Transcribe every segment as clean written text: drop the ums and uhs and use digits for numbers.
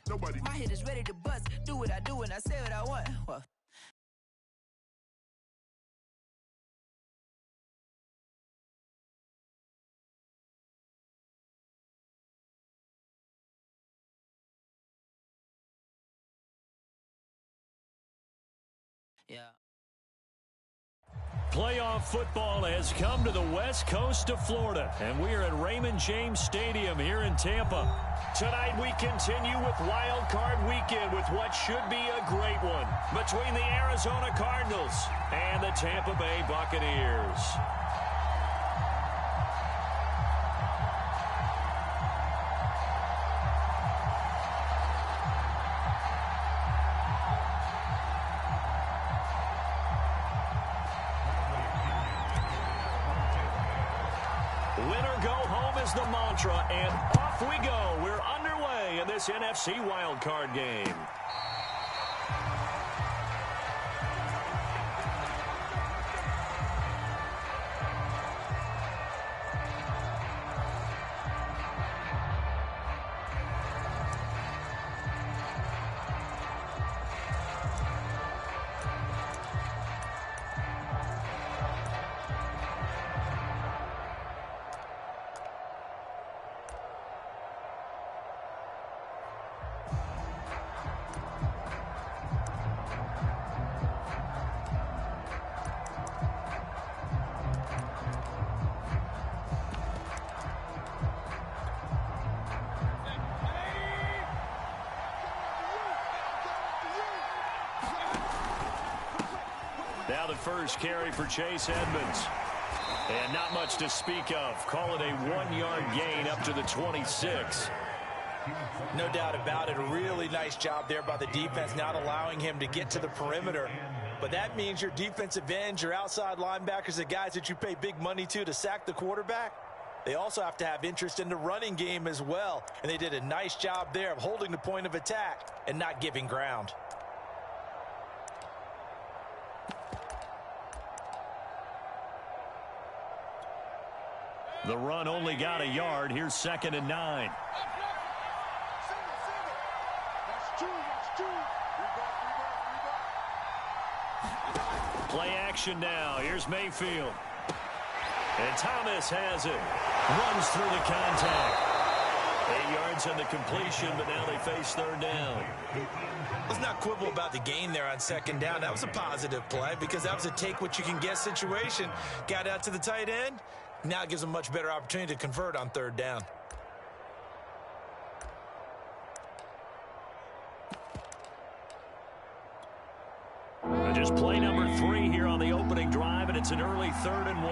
Nobody. My head is ready to bust. Do what I do and I say what I want. Well. Yeah. Playoff football has come to the west coast of Florida, and we are at Raymond James Stadium here in Tampa. Tonight we continue with Wildcard Weekend with what should be a great one between the Arizona Cardinals and the Tampa Bay Buccaneers. Winner go home is the mantra, and off we go. We're underway in this NFC wildcard game. Now the first carry for Chase Edmonds. And not much to speak of. Call it a 1-yard gain up to the 26. No doubt about it. A really nice job there by the defense, not allowing him to get to the perimeter. But that means your defensive ends, your outside linebackers, the guys that you pay big money to sack the quarterback, they also have to have interest in the running game as well. And they did a nice job there of holding the point of attack and not giving ground. The run only got a yard. Here's 2nd and 9. Play action now. Here's Mayfield. And Thomas has it. Runs through the contact. 8 yards on the completion, but now they face 3rd down. Let's not quibble about the gain there on 2nd down. That was a positive play because that was a take-what-you-can-get situation. Got out to the tight end. Now it gives them a much better opportunity to convert on 3rd down. Just play number 3 here on the opening drive, and it's an early 3rd and 1.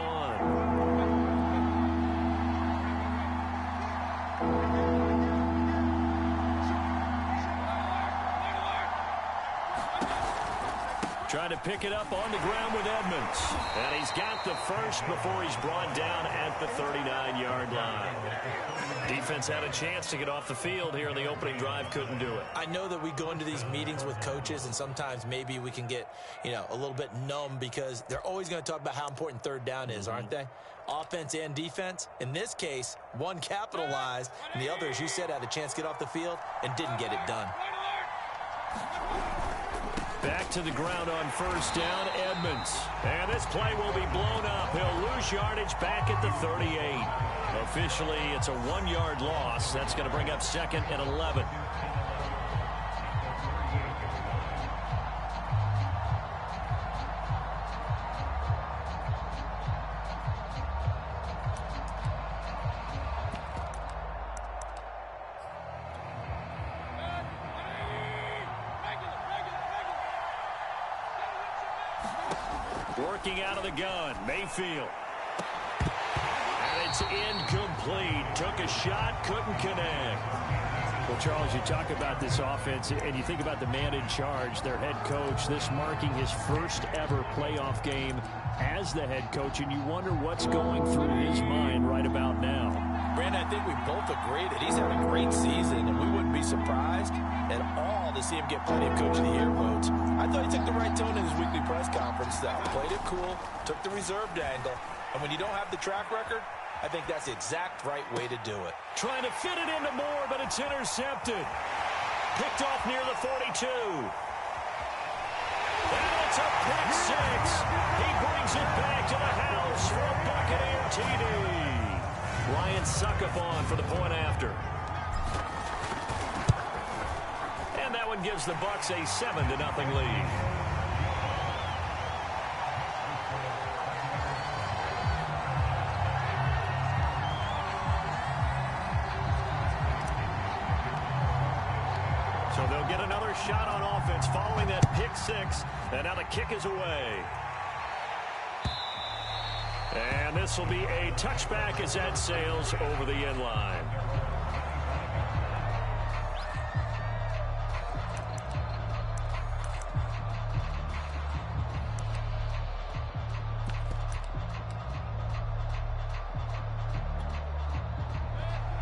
Trying to pick it up on the ground with Edmonds. And he's got the first before he's brought down at the 39-yard line. Defense had a chance to get off the field here in the opening drive, couldn't do it. I know that we go into these meetings with coaches, and sometimes maybe we can get, a little bit numb because they're always going to talk about how important 3rd down is, aren't they? Offense and defense. In this case, one capitalized, and the other, as you said, had a chance to get off the field and didn't get it done. Back to the ground on 1st down, Edmonds. And this play will be blown up. He'll lose yardage back at the 38. Officially, it's a 1-yard loss. That's going to bring up 2nd and 11. Working out of the gun, Mayfield. And it's incomplete. Took a shot, couldn't connect. Well, Charles, you talk about this offense, and you think about the man in charge, their head coach, this marking his first ever playoff game as the head coach, and you wonder what's going through his mind right about now. Brandon, I think we both agree that he's had a great season, and we wouldn't be surprised at all to see him get plenty of Coach of the Year votes. I thought he took the right tone in his weekly press conference, though. Played it cool, took the reserved angle, and when you don't have the track record, I think that's the exact right way to do it. Trying to fit it into Moore, but it's intercepted. picked off near the 42. And it's a pick six. He brings it back to the house for a Buccaneer TD. Ryan Succop for the point after. And that one gives the Bucs a 7-0 lead. So they'll get another shot on offense following that pick six. And now the kick is away. And this will be a touchback as that sails over the end line.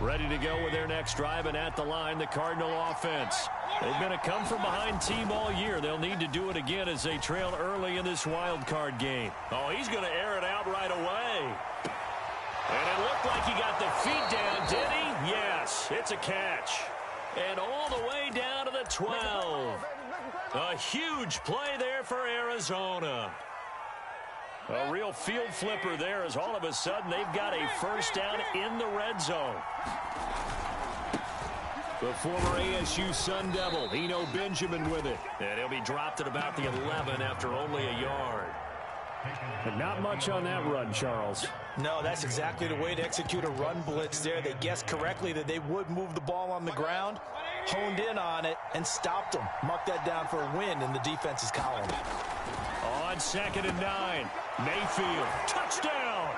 Ready to go with their next drive, and at the line, the Cardinal offense. They've been a come-from-behind team all year. They'll need to do it again as they trail early in this wild card game. Oh, he's going to air it out right away. And it looked like he got the feet down, did he? Yes, it's a catch. And all the way down to the 12. A huge play there for Arizona. A real field flipper there as all of a sudden they've got a first down in the red zone. The former ASU Sun Devil, Eno Benjamin with it. And he'll be dropped at about the 11 after only a yard. But not much on that run, Charles. No, that's exactly the way to execute a run blitz there. They guessed correctly that they would move the ball on the ground, honed in on it, and stopped them. Mark that down for a win in the defense's column. On 2nd and 9, Mayfield, touchdown!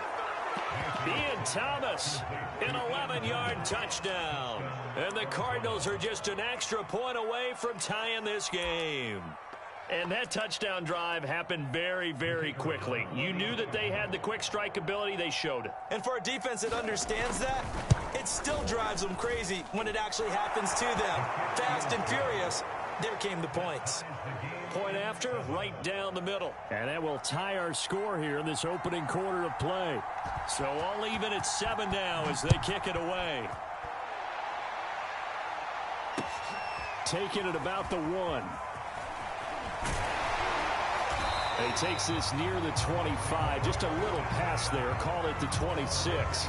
Ian Thomas, an 11-yard touchdown. And the Cardinals are just an extra point away from tying this game. And that touchdown drive happened very, very quickly. You knew that they had the quick strike ability. They showed it. And for a defense that understands that, it still drives them crazy when it actually happens to them. Fast and furious, there came the points. Point after, right down the middle. And that will tie our score here in this opening quarter of play. So all even at 7 now as they kick it away. Taking it about the 1. He takes this near the 25. Just a little pass there. Call it the 26.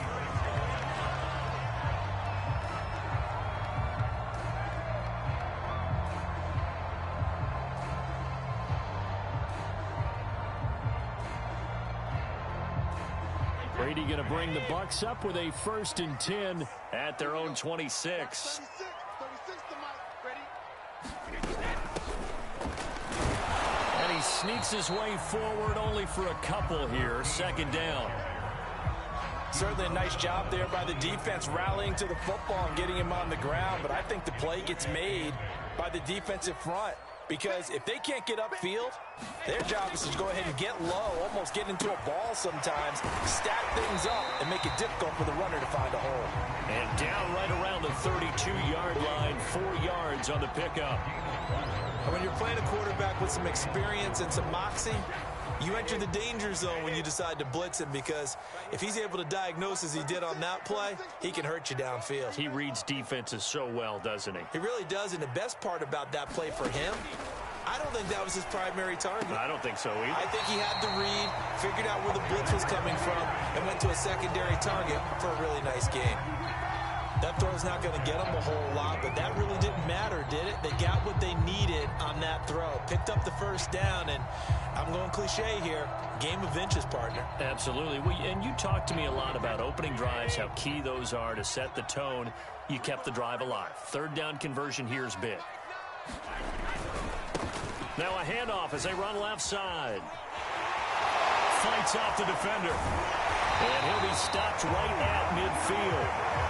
Brady going to bring the Bucs up with a 1st and 10 at their own 26. And he sneaks his way forward only for a couple here. 2nd down. Certainly a nice job there by the defense rallying to the football and getting him on the ground. But I think the play gets made by the defensive front. Because if they can't get upfield, their job is to go ahead and get low, almost get into a ball sometimes, stack things up, and make it difficult for the runner to find a hole. And down right around the 32-yard line, 4 yards on the pickup. And when you're playing a quarterback with some experience and some moxie, you enter the danger zone when you decide to blitz him, because if he's able to diagnose as he did on that play, he can hurt you downfield. He reads defenses so well, doesn't he? He really does, and the best part about that play for him, I don't think that was his primary target. I don't think so either. I think he had the read, figured out where the blitz was coming from, and went to a secondary target for a really nice game. That throw's not going to get them a whole lot, but that really didn't matter, did it? They got what they needed on that throw. Picked up the 1st down, and I'm going cliche here, game of inches, partner. Absolutely. And you talked to me a lot about opening drives, how key those are to set the tone. You kept the drive alive. 3rd down conversion here is big. Now a handoff as they run left side. Fights off the defender. And he'll be stopped right at midfield.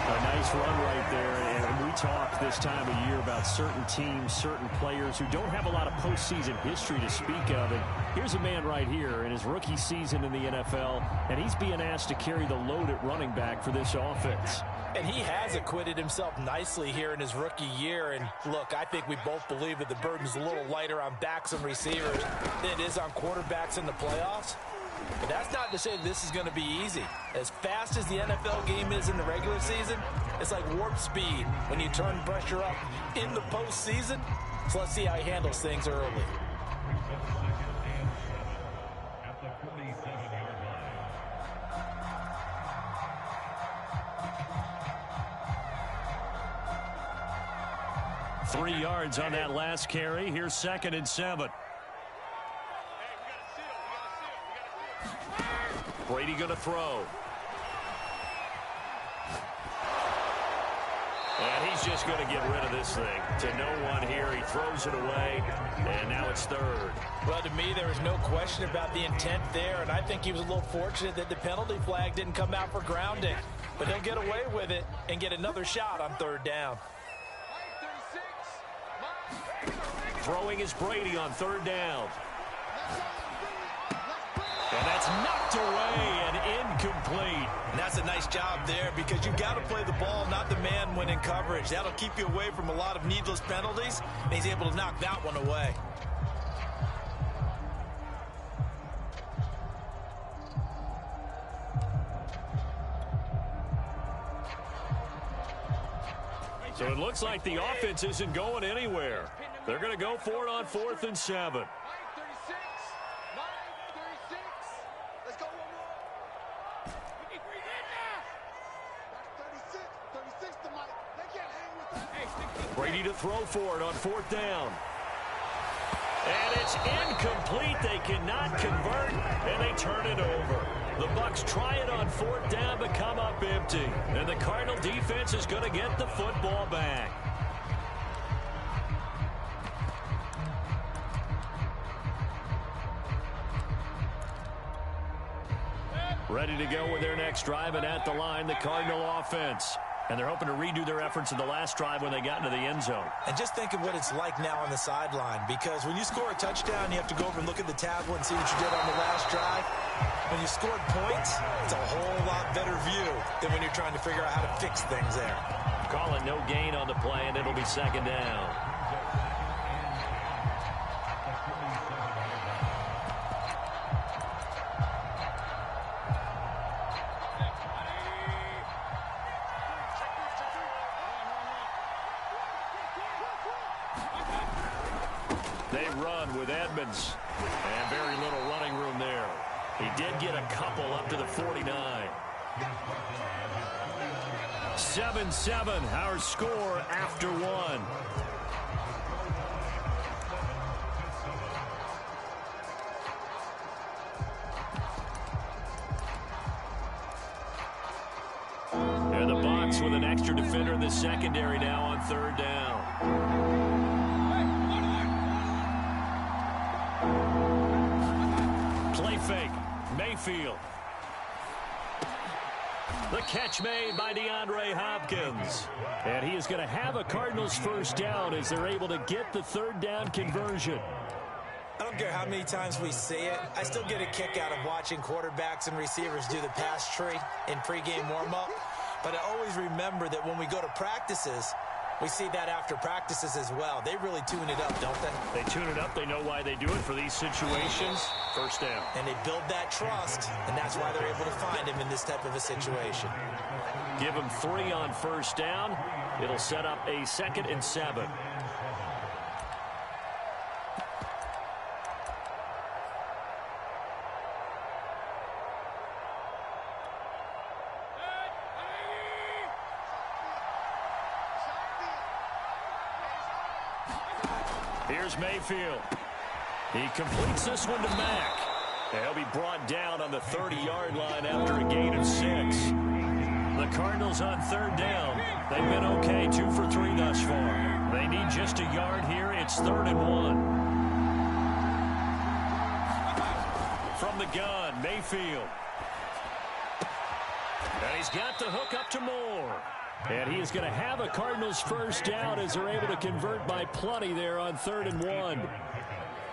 A nice run right there, and we talk this time of year about certain teams, certain players who don't have a lot of postseason history to speak of. And here's a man right here in his rookie season in the NFL, and he's being asked to carry the load at running back for this offense. And he has acquitted himself nicely here in his rookie year. And look, I think we both believe that the burden's a little lighter on backs and receivers than it is on quarterbacks in the playoffs. But that's not to say this is going to be easy. As fast as the NFL game is in the regular season, it's like warp speed when you turn pressure up in the postseason. So let's see how he handles things early. At the 47-yard line. 3 yards on that last carry. Here's 2nd and 7. Brady going to throw. And he's just going to get rid of this thing to no one here. He throws it away, and now it's 3rd. Well, to me, there was no question about the intent there, and I think he was a little fortunate that the penalty flag didn't come out for grounding. But he'll get away with it and get another shot on 3rd down. Throwing is Brady on 3rd down. And that's knocked away and incomplete. And that's a nice job there because you've got to play the ball, not the man when in coverage. That'll keep you away from a lot of needless penalties, and he's able to knock that one away. So it looks like the offense isn't going anywhere. They're going to go for it on 4th and 7. Brady to throw for it on 4th down. And it's incomplete. They cannot convert, and they turn it over. The Bucs try it on 4th down, but come up empty. And the Cardinal defense is going to get the football back. Ready to go with their next drive, and at the line, the Cardinal offense. And they're hoping to redo their efforts in the last drive when they got into the end zone. And just think of what it's like now on the sideline, because when you score a touchdown, you have to go over and look at the tablet and see what you did on the last drive. When you scored points, it's a whole lot better view than when you're trying to figure out how to fix things there. Call it no gain on the play, and it'll be 2nd down. They run with Edmonds, and very little running room there. He did get a couple up to the 49. 7-7, our score after 1. And the Bucs with an extra defender in the secondary now on 3rd down. Play fake. Mayfield. The catch made by DeAndre Hopkins. And he is going to have a Cardinals 1st down as they're able to get the 3rd down conversion. I don't care how many times we see it. I still get a kick out of watching quarterbacks and receivers do the pass tree in pregame warm-up. But I always remember that when we go to practices, we see that after practices as well. They really tune it up, don't they? They tune it up. They know why they do it for these situations. 1st down. And they build that trust, and that's why they're able to find him in this type of a situation. Give him 3 on 1st down. It'll set up a 2nd and 7. Here's Mayfield. He completes this one to Mack. He'll be brought down on the 30-yard line after a gain of 6. The Cardinals on 3rd down. They've been okay, 2 for 3 thus far. They need just a yard here. It's 3rd and 1. From the gun, Mayfield. And he's got the hook up to Moore. And he is going to have a Cardinals 1st down as they're able to convert by plenty there on 3rd and 1.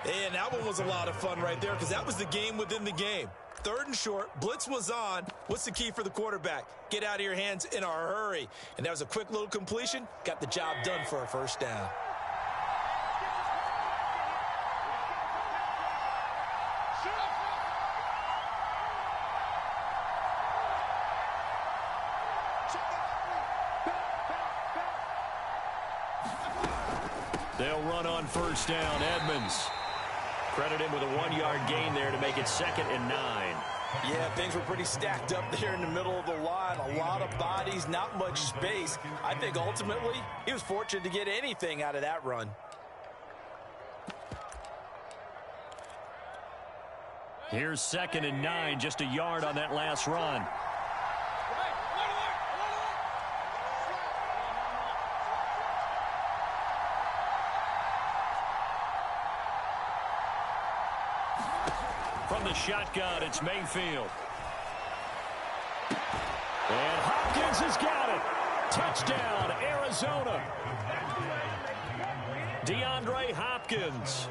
And that one was a lot of fun right there because that was the game within the game. 3rd and short, blitz was on. What's the key for the quarterback? Get out of your hands in a hurry. And that was a quick little completion. Got the job done for a 1st down. They'll run on first down. Edmonds. Credit him with a 1-yard gain there to make it 2nd and 9. Yeah, things were pretty stacked up there in the middle of the line. A lot of bodies, not much space. I think ultimately he was fortunate to get anything out of that run. Here's 2nd and 9, just a yard on that last run. From the shotgun, it's Mayfield. And Hopkins has got it. Touchdown, Arizona. DeAndre Hopkins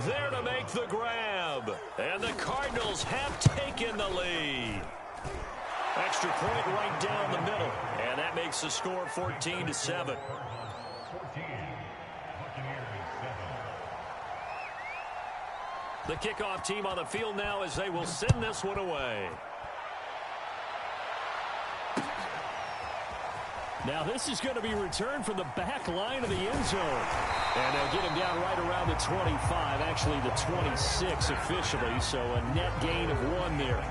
there to make the grab. And the Cardinals have taken the lead. Extra point right down the middle. And that makes the score 14-7. The kickoff team on the field now as they will send this one away. Now this is going to be returned from the back line of the end zone. And they'll get him down right around the 25, actually the 26 officially, so a net gain of 1 there.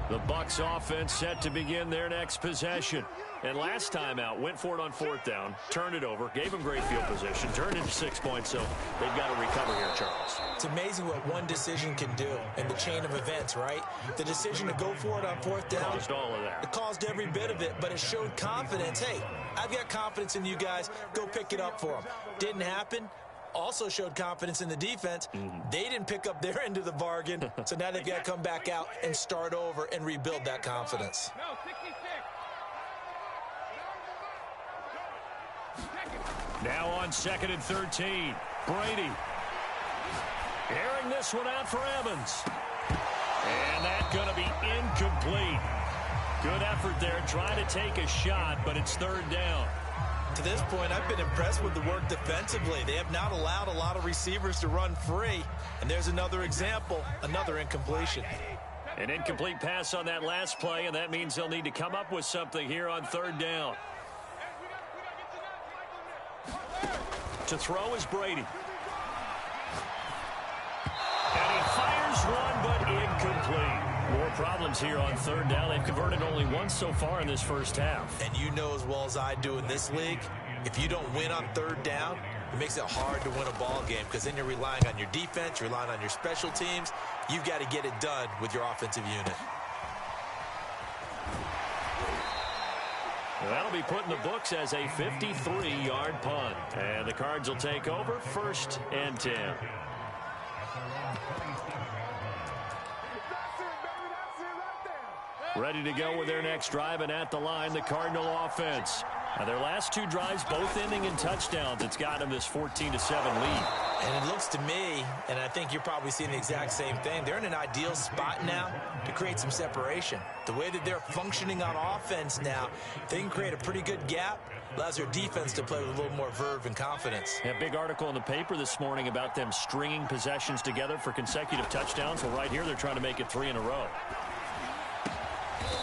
The Bucs offense set to begin their next possession. And last time out, went for it on 4th down, turned it over, gave them great field position, turned into 6 points, so they've got to recover here, Charles. It's amazing what one decision can do in the chain of events, right? The decision to go for it on 4th down. Caused all of that. It caused every bit of it, but it showed confidence. Hey, I've got confidence in you guys. Go pick it up for them. Didn't happen. Also showed confidence in the defense. They didn't pick up their end of the bargain, so now they've got to come back out and start over and rebuild that confidence. Now on 2nd and 13, Brady. Airing this one out for Evans. And that's going to be incomplete. Good effort there, trying to take a shot, but it's 3rd down. To this point, I've been impressed with the work defensively. They have not allowed a lot of receivers to run free. And there's another example, another incompletion. An incomplete pass on that last play, and that means they'll need to come up with something here on 3rd down. To throw is Brady. And he fires one, but incomplete. More problems here on 3rd down. They've converted only once so far in this first half. And you know as well as I do in this league, if you don't win on 3rd down, it makes it hard to win a ball game because then you're relying on your defense, you're relying on your special teams. You've got to get it done with your offensive unit. That'll be put in the books as a 53-yard punt. And the Cards will take over 1st and 10. Ready to go with their next drive, and at the line, the Cardinal offense. Now, their last 2 drives, both ending in touchdowns. It's got them this 14-7 lead. And it looks to me, and I think you're probably seeing the exact same thing, they're in an ideal spot now to create some separation. The way that they're functioning on offense now, they can create a pretty good gap, allows their defense to play with a little more verve and confidence. A big article in the paper this morning about them stringing possessions together for consecutive touchdowns. Well, right here, they're trying to make it 3 in a row.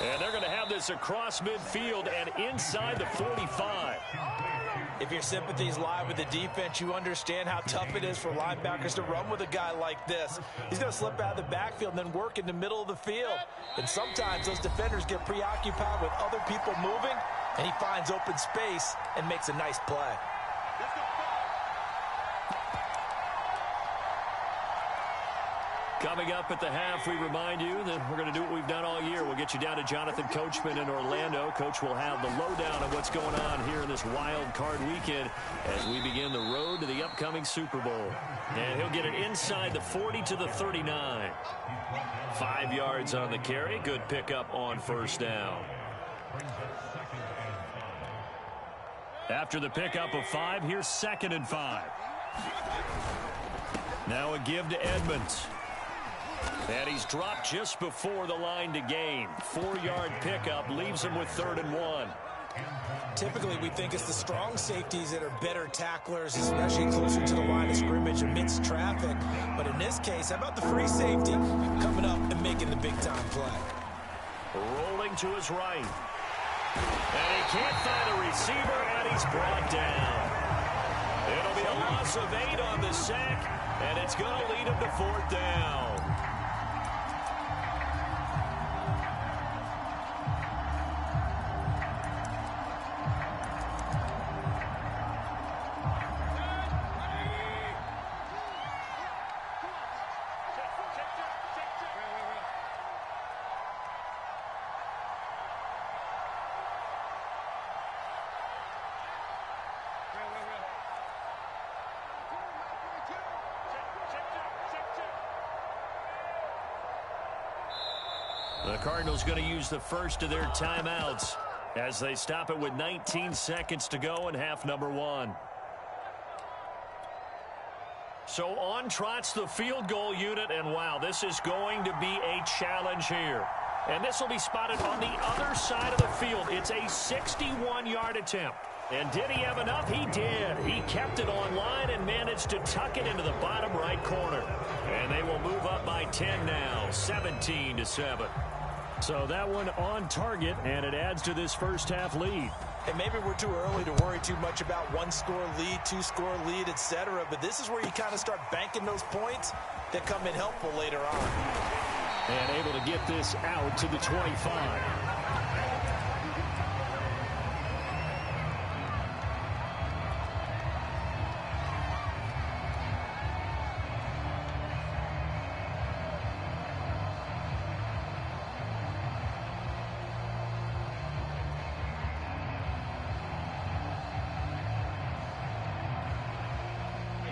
And they're going to have this across midfield and inside the 45. If your sympathies lie with the defense, you understand how tough it is for linebackers to run with a guy like this. He's going to slip out of the backfield and then work in the middle of the field. And sometimes those defenders get preoccupied with other people moving, and he finds open space and makes a nice play. Coming up at the half, we remind you that we're going to do what we've done all year. We'll get you down to Jonathan Coachman in Orlando. Coach will have the lowdown of what's going on here in this wild card weekend as we begin the road to the upcoming Super Bowl. And he'll get it inside the 40 to the 39. 5 yards on the carry. Good pickup on 1st down. After the pickup of 5, here's 2nd and 5. Now a give to Edmonds. And he's dropped just before the line to gain. 4-yard pickup leaves him with 3rd and 1. Typically, we think it's the strong safeties that are better tacklers, especially closer to the line of scrimmage amidst traffic. But in this case, how about the free safety coming up and making the big-time play? Rolling to his right. And he can't find a receiver, and he's brought down. It'll be a loss of 8 on the sack, and it's going to lead him to 4th down. The Cardinals going to use the first of their timeouts as they stop it with 19 seconds to go in half number 1. So on trots the field goal unit, and wow, this is going to be a challenge here. And this will be spotted on the other side of the field. It's a 61-yard attempt. And did he have enough? He did. He kept it on line and managed to tuck it into the bottom right corner. And they will move up by 10 now, 17-7. So that one on target, and it adds to this first half lead. And maybe we're too early to worry too much about 1-score lead, 2-score lead, etc. But this is where you kind of start banking those points that come in helpful later on. And able to get this out to the 25.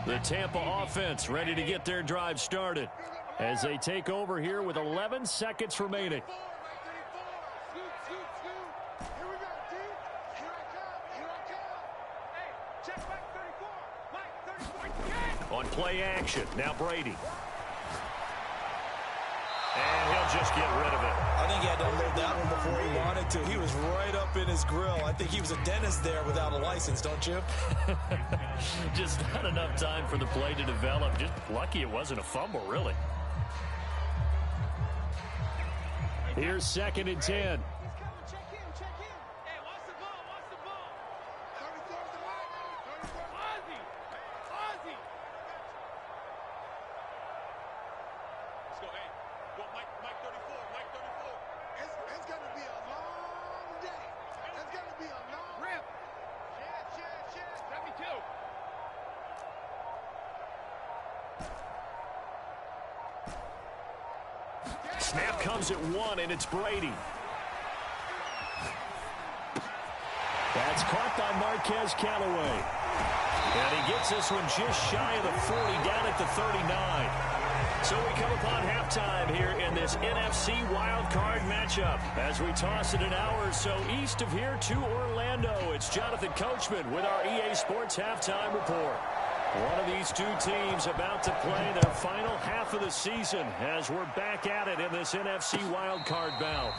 The Tampa offense ready to get their drive started as they take over here with 11 seconds remaining. On play action, now Brady. And he'll just get rid of it. I think he had to unload that one before he wanted to. He was right up in his grill. I think he was a dentist there without a license, don't you? Just not enough time for the play to develop. Just lucky it wasn't a fumble, really. Here's 2nd and 10. Snap comes at 1, and it's Brady. That's caught by Marquez Callaway. And he gets this one just shy of the 40, down at the 39. So we come upon halftime here in this NFC Wildcard matchup. As we toss it an hour or so east of here to Orlando, it's Jonathan Coachman with our EA Sports Halftime Report. One of these two teams about to play their final half of the season as we're back at it in this NFC wildcard bout.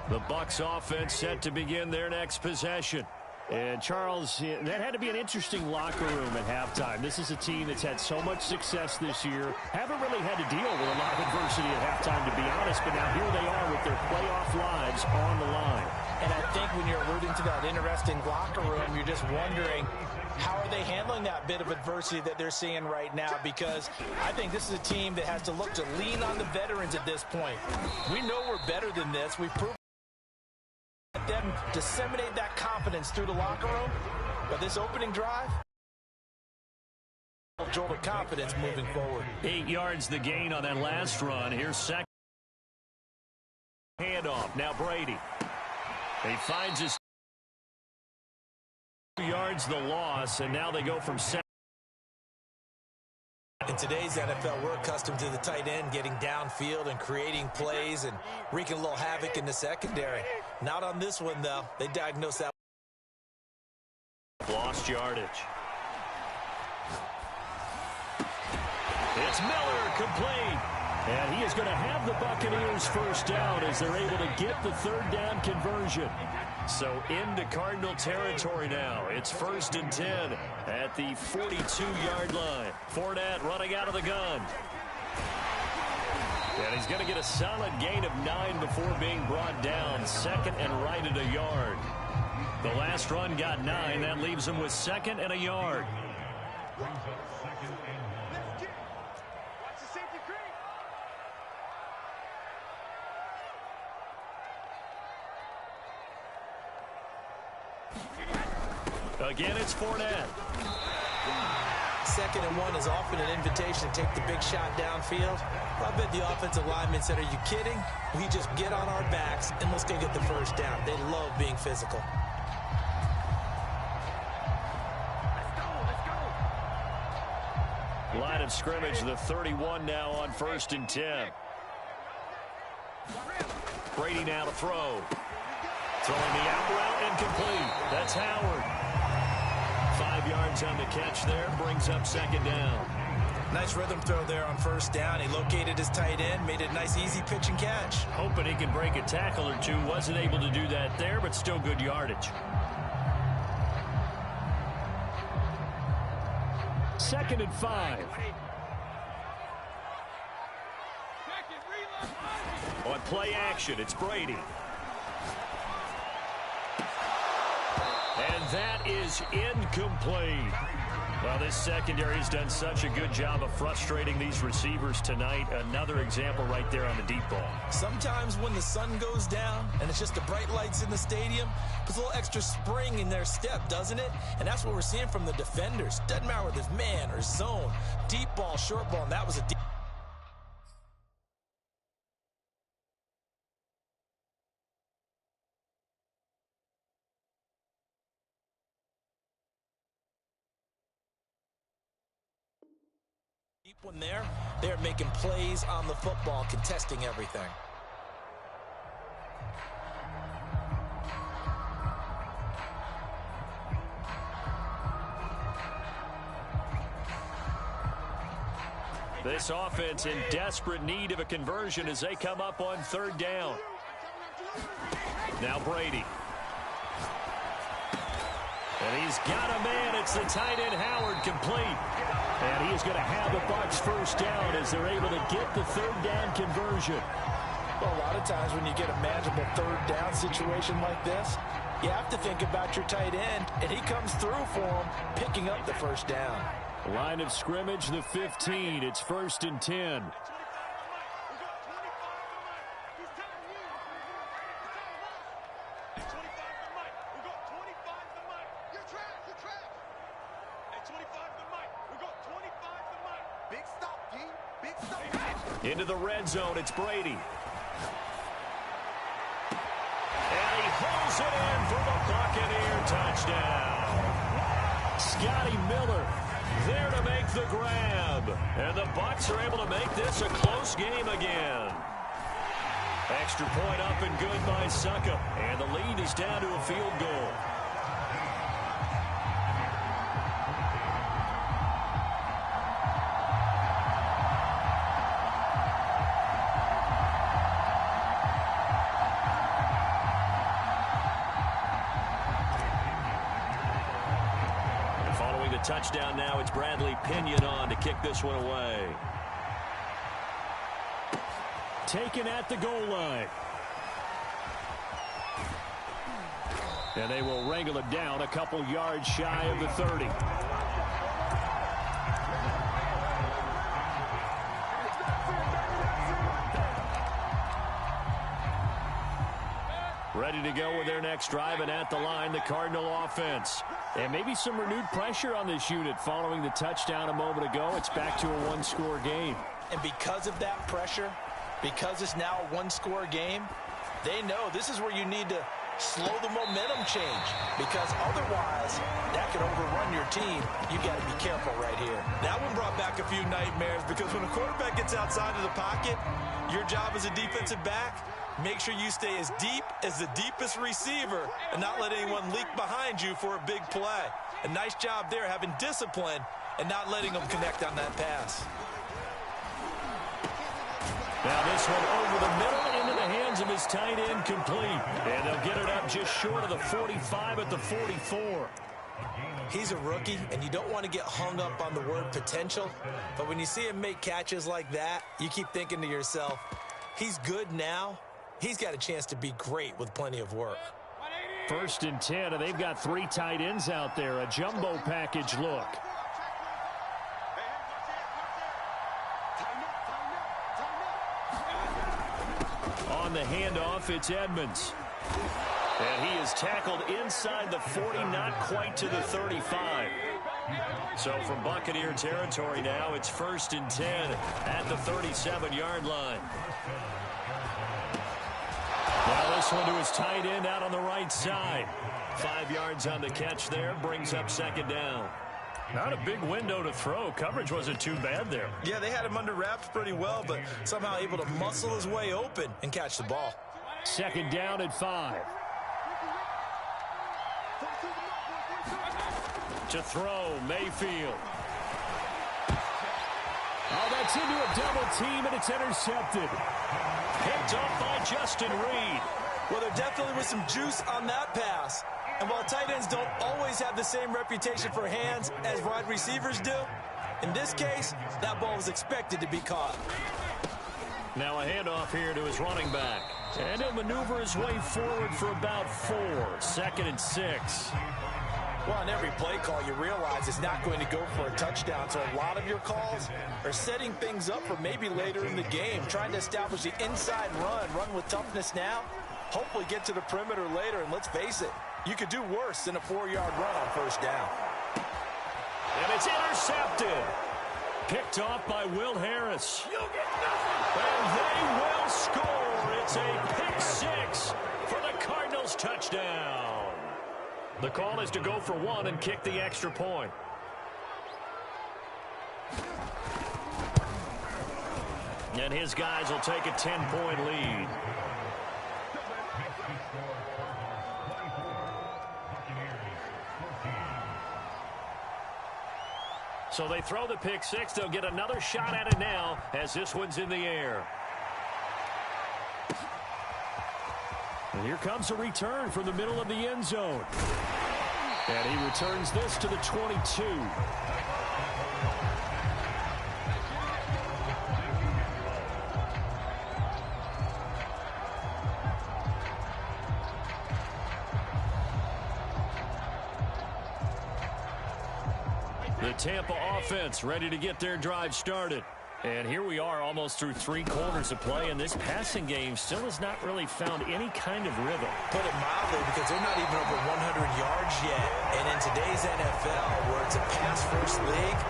The Bucs offense set to begin their next possession. And, Charles, that had to be an interesting locker room at halftime. This is a team that's had so much success this year. Haven't really had to deal with a lot of adversity at halftime, to be honest. But now here they are with their playoff lives on the line. And I think when you're alluding to that interesting locker room, you're just wondering, how are they handling that bit of adversity that they're seeing right now? Because I think this is a team that has to look to lean on the veterans at this point. We know we're better than this. We've proven them disseminate that confidence through the locker room, but this opening drive jolt of confidence moving forward. 8 yards the gain on that last run. Here's second handoff. Now Brady. He finds his 2 yards the loss, and now they go from 7 In today's NFL, we're accustomed to the tight end getting downfield and creating plays and wreaking a little havoc in the secondary. Not on this one, though. They diagnosed that. Lost yardage. It's Miller, complete. And he is going to have the Buccaneers first down as they're able to get the third down conversion. So into Cardinal territory now. It's 1st and 10 at the 42-yard line. Fournette running out of the gun. And he's going to get a solid gain of 9 before being brought down. Second and right at a yard. The last run got 9. That leaves him with 2nd and a yard. Again, it's Fournette. 2nd and 1 is often an invitation to take the big shot downfield. I bet the offensive linemen said, are you kidding? We just get on our backs and let's go get the first down. They love being physical. Line of scrimmage, the 31 now on 1st and 10. Brady now to throw. Throwing the out route incomplete. That's Howard. 5 yards on the catch there, brings up 2nd down. Nice rhythm throw there on 1st down. He located his tight end, made it a nice easy pitch and catch. Hoping he can break a tackle or two. Wasn't able to do that there, but still good yardage. 2nd and 5. On play action, it's Brady. And that is incomplete. Well, this secondary has done such a good job of frustrating these receivers tonight. Another example right there on the deep ball. Sometimes when the sun goes down and it's just the bright lights in the stadium, puts a little extra spring in their step, doesn't it? And that's what we're seeing from the defenders. Doesn't matter whether it's man or zone, deep ball, short ball, and that was a deep. One there, they're making plays on the football, contesting everything. This offense in desperate need of a conversion as they come up on 3rd down. Now Brady. And he's got a man. It's the tight end Howard, complete. And he is going to have the Bucs first down as they're able to get the 3rd down conversion. Well, a lot of times when you get a manageable 3rd down situation like this, you have to think about your tight end, and he comes through for him, picking up the 1st down. Line of scrimmage, the 15. It's 1st and 10. Into the red zone, it's Brady. And he pulls it in for the Buccaneer touchdown. Scotty Miller there to make the grab. And the Bucs are able to make this a close game again. Extra point up and good by Suckup. And the lead is down to a field goal. Touchdown now. It's Bradley Pinion on to kick this one away. Taken at the goal line. And they will wrangle it down a couple yards shy of the 30. Ready to go with their next drive, and at the line, the Cardinal offense. And maybe some renewed pressure on this unit following the touchdown a moment ago. It's back to a one-score game. And because of that pressure, because it's now a one-score game, they know this is where you need to slow the momentum change, because otherwise that could overrun your team. You got to be careful right here. That one brought back a few nightmares, because when a quarterback gets outside of the pocket, your job as a defensive back, make sure you stay as deep as the deepest receiver and not let anyone leak behind you for a big play. A nice job there, having discipline and not letting them connect on that pass. Now this one over the middle into the hands of his tight end, complete. And they'll get it up just short of the 45 at the 44. He's a rookie, and you don't want to get hung up on the word potential. But when you see him make catches like that, you keep thinking to yourself, he's good now. He's got a chance to be great with plenty of work. 1st and 10, and they've got 3 tight ends out there. A jumbo package look. On the handoff, it's Edmonds. And he is tackled inside the 40, not quite to the 35. So from Buccaneer territory now, it's 1st and 10 at the 37-yard line. Now this one to his tight end out on the right side. 5 yards on the catch there, brings up 2nd down. Not a big window to throw. Coverage wasn't too bad there. Yeah, they had him under wraps pretty well, but somehow able to muscle his way open and catch the ball. 2nd down at 5. To throw, Mayfield. Oh, that's into a double team, and it's intercepted. Picked off by Justin Reed. Well, there definitely was some juice on that pass. And while tight ends don't always have the same reputation for hands as wide receivers do, in this case, that ball was expected to be caught. Now a handoff here to his running back. And he'll maneuver his way forward for about 4. 2nd and 6. Well, on every play call, you realize it's not going to go for a touchdown. So a lot of your calls are setting things up for maybe later in the game, trying to establish the inside run with toughness now, hopefully get to the perimeter later. And let's face it, you could do worse than a 4-yard run on 1st down. And it's intercepted. Picked off by Will Harris. And they will score. It's a pick 6 for the Cardinals touchdown. The call is to go for 1 and kick the extra point. And his guys will take a 10-point lead. So they throw the pick 6. They'll get another shot at it now as this one's in the air. And here comes a return from the middle of the end zone. And he returns this to the 22. The Tampa offense ready to get their drive started. And here we are almost through 3 quarters of play, and this passing game still has not really found any kind of rhythm. Put it mildly, because they're not even over 100 yards yet. And in today's NFL, where it's a pass-first league,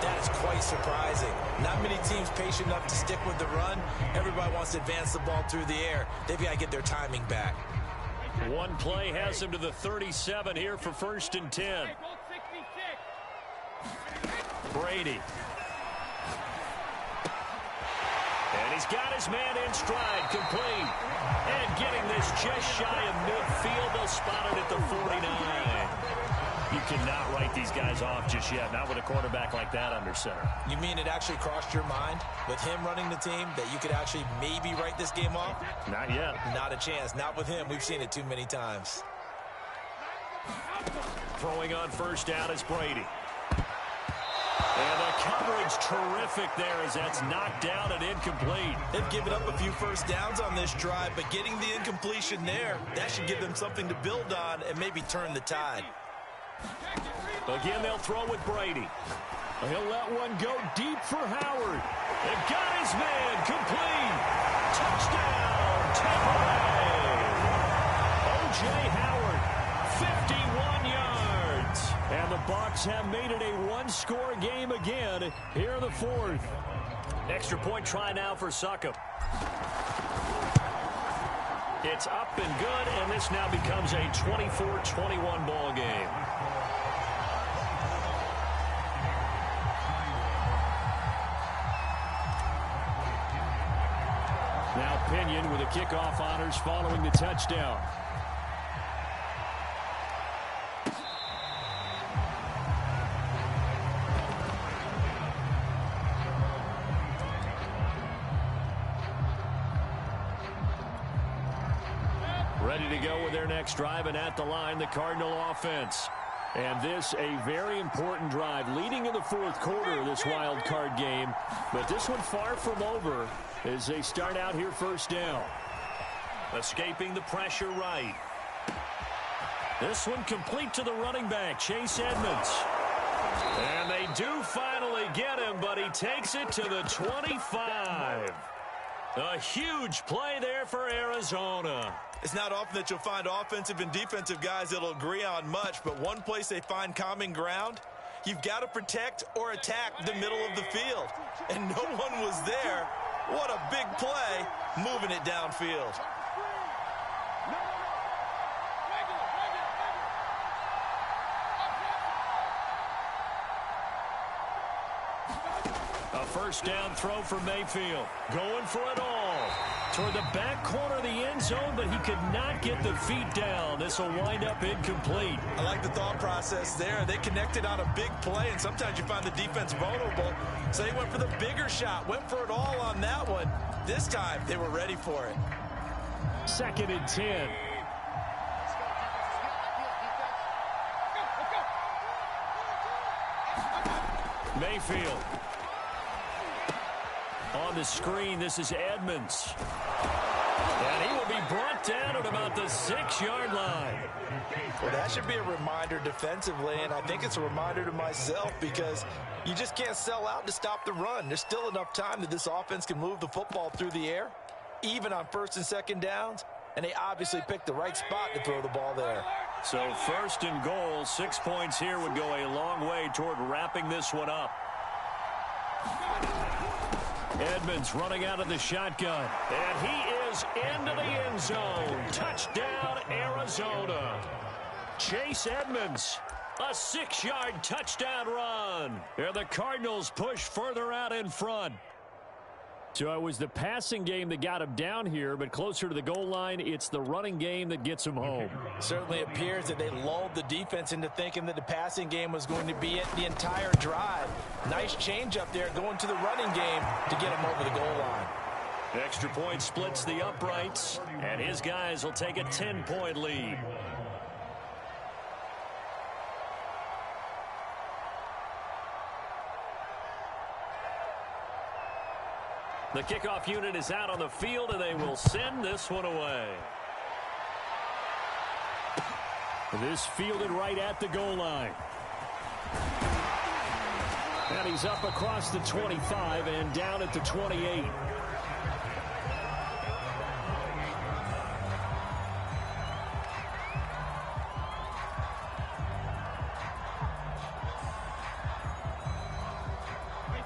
that is quite surprising. Not many teams patient enough to stick with the run. Everybody wants to advance the ball through the air. They've got to get their timing back. One play has him to the 37 here for 1st and 10. Brady. And he's got his man in stride, complete. And getting this just shy of midfield. They'll spot it at the 49. You cannot write these guys off just yet, not with a quarterback like that under center. You mean it actually crossed your mind with him running the team that you could actually maybe write this game off? Not yet. Not a chance. Not with him. We've seen it too many times. Throwing on 1st down is Brady. And the coverage terrific there as that's knocked down and incomplete. They've given up a few 1st downs on this drive, but getting the incompletion there, that should give them something to build on and maybe turn the tide. Again, they'll throw with Brady. He'll let one go deep for Howard. They've got his man, complete. Touchdown, Tampa Bay. O.J. Howard, 51 yards. And the Bucs have made it a one-score game again here in the 4th. Extra point try now for Succop. It's up and good, and this now becomes a 24-21 ball game. Now Pinion with the kickoff honors following the touchdown. Ready to go with their next drive, and at the line, the Cardinal offense. And this, a very important drive, leading in the fourth quarter of this wild card game. But this one far from over as they start out here first down. Escaping the pressure right. This one complete to the running back, Chase Edmonds. And they do finally get him, but he takes it to the 25. A huge play there for Arizona. It's not often that you'll find offensive and defensive guys that'll agree on much, but one place they find common ground, you've got to protect or attack the middle of the field. And no one was there. What a big play, moving it downfield. A first down throw for Mayfield. Going for it all. Toward the back corner of the end zone, but he could not get the feet down. This will wind up incomplete. I like the thought process there. They connected on a big play, and sometimes you find the defense vulnerable. So they went for the bigger shot, went for it all on that one. This time, they were ready for it. 2nd and 10. Mayfield. On the screen, this is Edmonds. And he will be brought down at about the 6-yard line. Well, that should be a reminder defensively, and I think it's a reminder to myself because you just can't sell out to stop the run. There's still enough time that this offense can move the football through the air, even on 1st and 2nd downs, and they obviously picked the right spot to throw the ball there. So 1st and goal, 6 points here would go a long way toward wrapping this one up. Edmonds running out of the shotgun. And he is into the end zone. Touchdown, Arizona. Chase Edmonds, a 6-yard touchdown run. And the Cardinals push further out in front. So it was the passing game that got him down here, but closer to the goal line, it's the running game that gets him home. Certainly appears that they lulled the defense into thinking that the passing game was going to be it the entire drive. Nice change up there going to the running game to get him over the goal line. Extra point splits the uprights, and his guys will take a 10-point lead. The kickoff unit is out on the field, and they will send this one away. This fielded right at the goal line. And he's up across the 25 and down at the 28.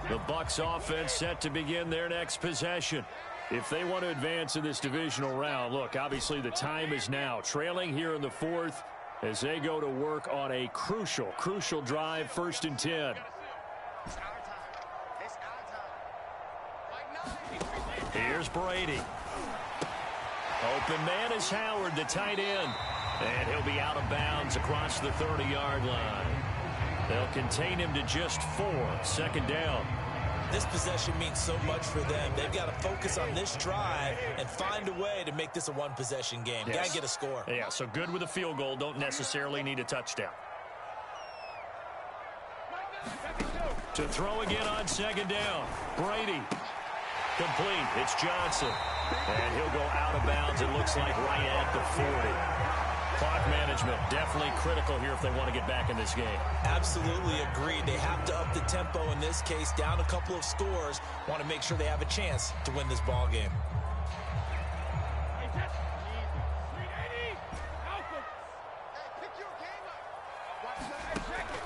The Bucs offense set to begin their next possession. If they want to advance in this divisional round, look, obviously the time is now. Trailing here in the 4th as they go to work on a crucial drive, 1st and 10. Here's Brady. Open man is Howard, the tight end. And he'll be out of bounds across the 30-yard line. They'll contain him to just 4. 2nd down. This possession means so much for them. They've got to focus on this drive and find a way to make this a one-possession game. Yes. Got to get a score. Yeah, so good with a field goal. Don't necessarily need a touchdown. To throw again on 2nd down. Brady. Complete. It's Johnson. And he'll go out of bounds, it looks like, right at the 40. Clock management definitely critical here if they want to get back in this game. Absolutely agreed. They have to up the tempo in this case, down a couple of scores. Want to make sure they have a chance to win this ball game.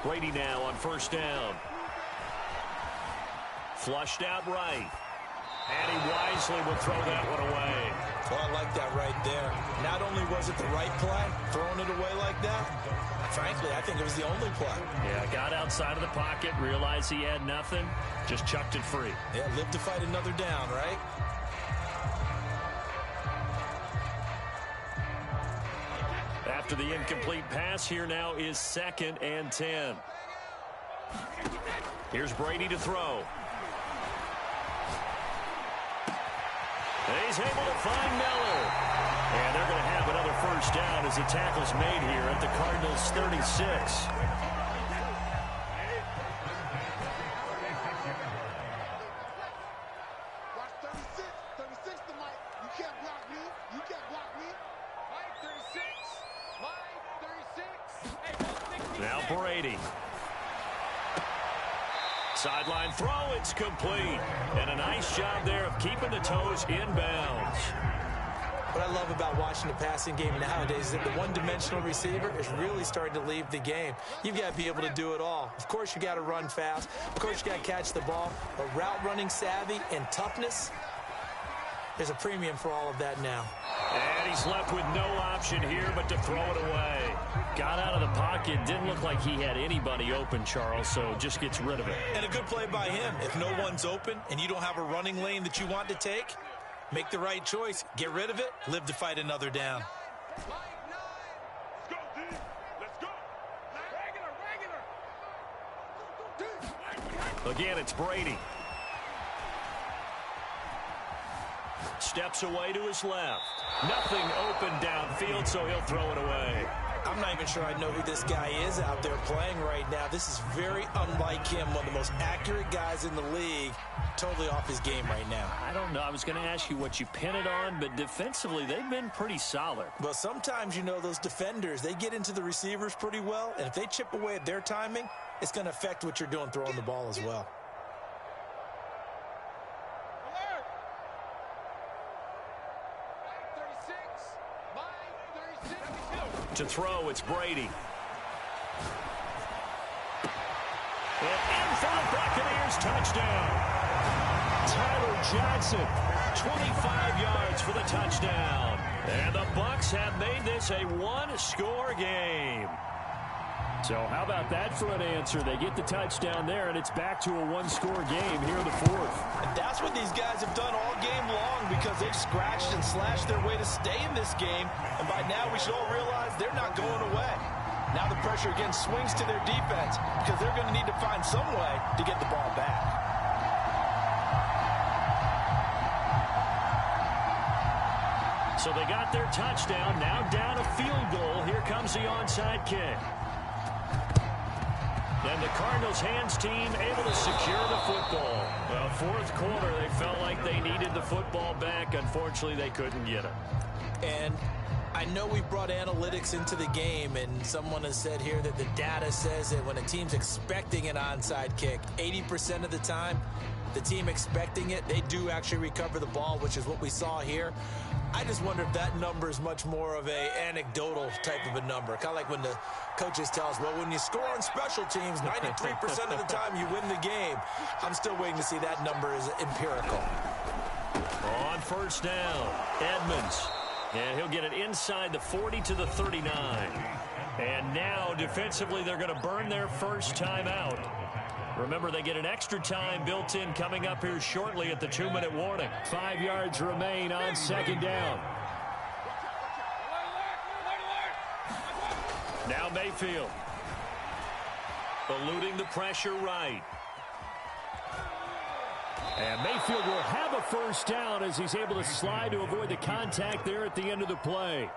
Brady now on 1st down. Flushed out right. And he wisely will throw that one away. Well, I like that right there. Not only was it the right play, throwing it away like that, frankly, I think it was the only play. Yeah, got outside of the pocket, realized he had nothing, just chucked it free. Yeah, live to fight another down, right? After the incomplete pass, here now is 2nd and 10. Here's Brady to throw. He's able to find Miller. And they're going to have another first down as the tackle's made here at the Cardinals' 36. Now Brady. Sideline throw, it's complete. And a nice job there of keeping the toes inbounds. What I love about watching the passing game nowadays is that the one-dimensional receiver is really starting to leave the game. You've got to be able to do it all. Of course, you got to run fast. Of course, you got to catch the ball. But route running savvy and toughness, there's a premium for all of that now. And he's left with no option here but to throw it away. Got out of the pocket. Didn't look like he had anybody open, Charles, so just gets rid of it. And a good play by him. If no one's open and you don't have a running lane that you want to take, make the right choice. Get rid of it. Live to fight another down. Again, it's Brady. Steps away to his left. Nothing open downfield, so he'll throw it away. I'm not even sure I know who this guy is out there playing right now. This is very unlike him, one of the most accurate guys in the league. Totally off his game right now. I don't know. I was going to ask you what you pin it on, but defensively, they've been pretty solid. Well, sometimes, you know, those defenders, they get into the receivers pretty well, and if they chip away at their timing, it's going to affect what you're doing throwing the ball as well. To throw, it's Brady. And in for the Buccaneers, touchdown. Tyler Johnson, 25 yards for the touchdown. And the Bucs have made this a one-score game. So how about that for an answer? They get the touchdown there, and it's back to a one-score game here in the fourth. And that's what these guys have done all game long because they've scratched and slashed their way to stay in this game. And by now, we should all realize they're not going away. Now the pressure again swings to their defense because they're going to need to find some way to get the ball back. So they got their touchdown, now down a field goal. Here comes the onside kick. And the Cardinals hands team able to secure the football. Well, fourth quarter, they felt like they needed the football back. Unfortunately, they couldn't get it. And I know we brought analytics into the game, and someone has said here that the data says that when a team's expecting an onside kick, 80% of the time, the team expecting it, they do actually recover the ball, which is what we saw here. I just wonder if that number is much more of a anecdotal type of a number. Kind of like when the coaches tell us, well, when you score on special teams, 93% of the time you win the game. I'm still waiting to see that number is empirical. On first down, Edmonds. And he'll get it inside the 40 to the 39. And now, defensively, they're going to burn their first time out. Remember, they get an extra time built in coming up here shortly at the 2-minute warning. 5 yards remain on second down. Now Mayfield. Eluding the pressure right. And Mayfield will have a first down as he's able to slide to avoid the contact there at the end of the play.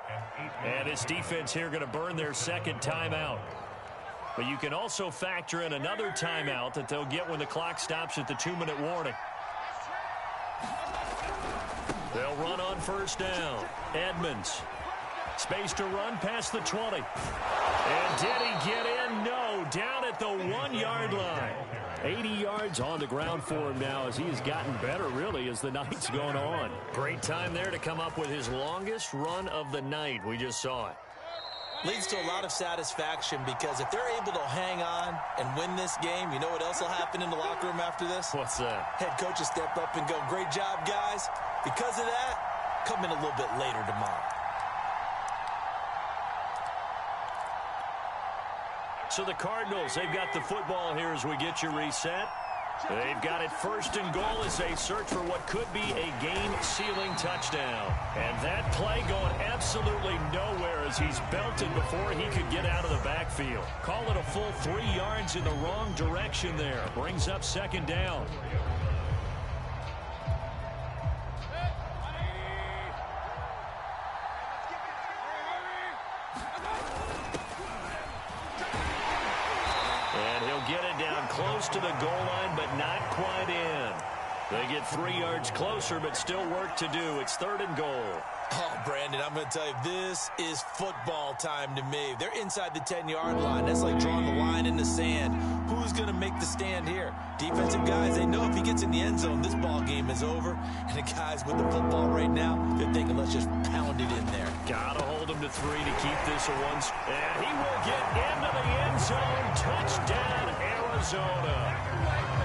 And his defense here going to burn their second timeout. But you can also factor in another timeout that they'll get when the clock stops at the 2-minute warning. They'll run on first down. Edmonds. Space to run past the 20. And did he get in? No. Down at the 1-yard line. 80 yards on the ground for him now as he has gotten better, really, as the night's going on. Great time there to come up with his longest run of the night. We just saw it. Leads to a lot of satisfaction because if they're able to hang on and win this game, you know what else will happen in the locker room after this? What's that? Head coach will step up and go, great job, guys. Because of that, come in a little bit later tomorrow. So the Cardinals, they've got the football here as we get you reset. They've got it first and goal as they search for what could be a game-sealing touchdown. And that play going absolutely nowhere as he's belted before he could get out of the backfield. Call it a full 3 yards in the wrong direction there. Brings up second down. And he'll get it down close to the goal line, but not quite in. They get 3 yards closer, but still work to do. It's third and goal. Oh, Brandon, I'm going to tell you, this is football time to me. They're inside the 10-yard line. That's like drawing the line in the sand. Who's going to make the stand here? Defensive guys, they know if he gets in the end zone, this ball game is over. And the guys with the football right now, they're thinking, let's just pound it in there. Got to hold him to 3 to keep this a one. And he will get into the end zone. Touchdown, Arizona.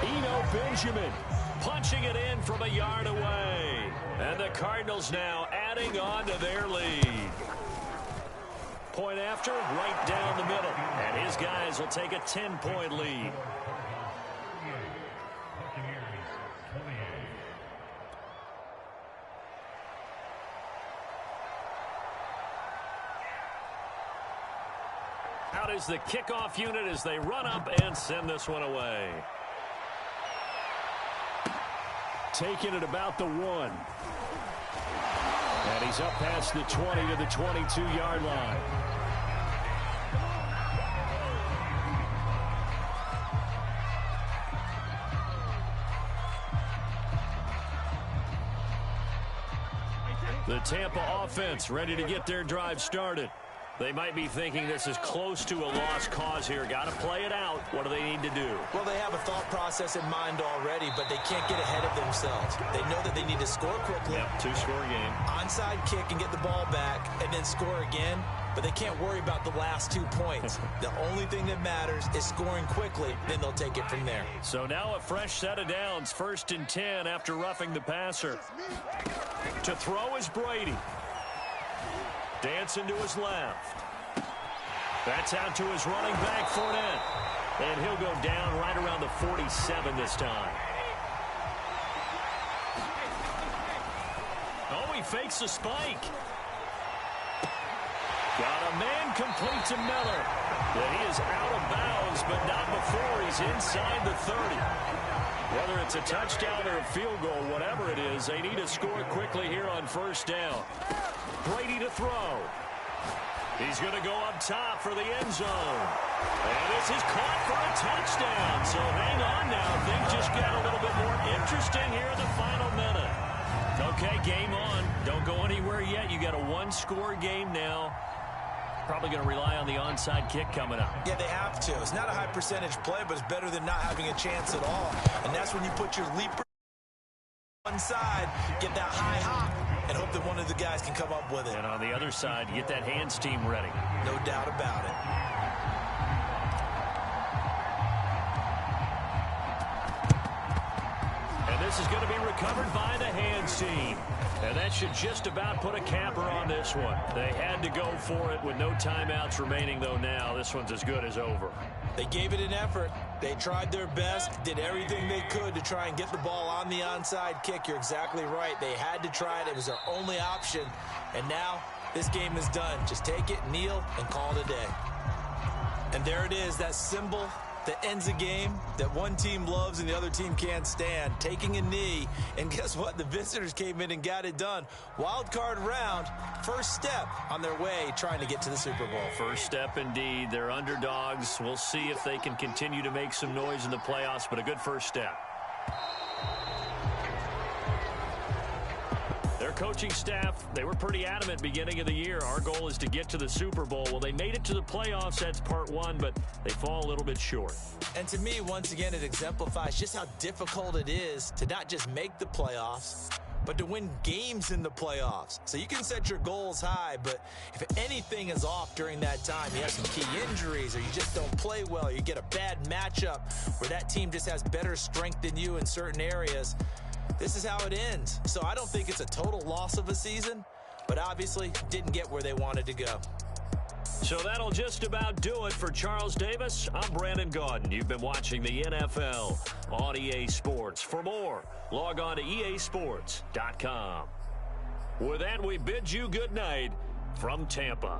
Eno Benjamin punching it in from a yard away. And the Cardinals now adding on to their lead. Point after, right down the middle. And his guys will take a 10-point lead. Out is the kickoff unit as they run up and send this one away. Taking it about the 1. And he's up past the 20 to the 22-yard line. The Tampa offense ready to get their drive started. They might be thinking this is close to a lost cause here. Got to play it out. What do they need to do? Well, they have a thought process in mind already, but they can't get ahead of themselves. They know that they need to score quickly. Yep, 2-score game. Onside kick and get the ball back and then score again. But they can't worry about the last 2 points. The only thing that matters is scoring quickly. Then they'll take it from there. So now a fresh set of downs. 1st and 10 after roughing the passer. To throw is Brady. Dancing to his left. That's out to his running back, Fournette. And he'll go down right around the 47 this time. Oh, he fakes the spike. Got a man complete to Miller. And he is out of bounds, but not before he's inside the 30. Whether it's a touchdown or a field goal, whatever it is, they need to score quickly here on 1st down. Brady to throw. He's going to go up top for the end zone. And this is caught for a touchdown. So hang on now. Things just got a little bit more interesting here in the final minute. Okay, game on. Don't go anywhere yet. You got a 1-score game now. Probably going to rely on the onside kick coming up. Yeah, they have to. It's not a high percentage play, but it's better than not having a chance at all. And that's when you put your leaper one side, get that high hop, and hope that one of the guys can come up with it. And on the other side, you get that hands team ready. No doubt about it. And this is going to be recovered by the hands team. And that should just about put a capper on this one. They had to go for it with no timeouts remaining, though now. This one's as good as over. They gave it an effort. They tried their best, did everything they could to try and get the ball on the onside kick. You're exactly right. They had to try it. It was their only option. And now this game is done. Just take it, kneel, and call it a day. And there it is, that symbol that ends a game that one team loves and the other team can't stand, taking a knee. And guess what? The visitors came in and got it done. Wild card round, first step on their way trying to get to the Super Bowl. First step indeed. They're underdogs. We'll see if they can continue to make some noise in the playoffs, but a good first step. Their coaching staff, they were pretty adamant beginning of the year. Our goal is to get to the Super Bowl. Well, they made it to the playoffs. That's part one, but they fall a little bit short. And to me, once again, it exemplifies just how difficult it is to not just make the playoffs, but to win games in the playoffs. So you can set your goals high, but if anything is off during that time, you have some key injuries or you just don't play well, or you get a bad matchup where that team just has better strength than you in certain areas, this is how it ends. So I don't think it's a total loss of a season, but obviously didn't get where they wanted to go. So that'll just about do it for Charles Davis. I'm Brandon Gaudin. You've been watching the NFL on EA Sports. For more, log on to easports.com. With that, we bid you good night from Tampa.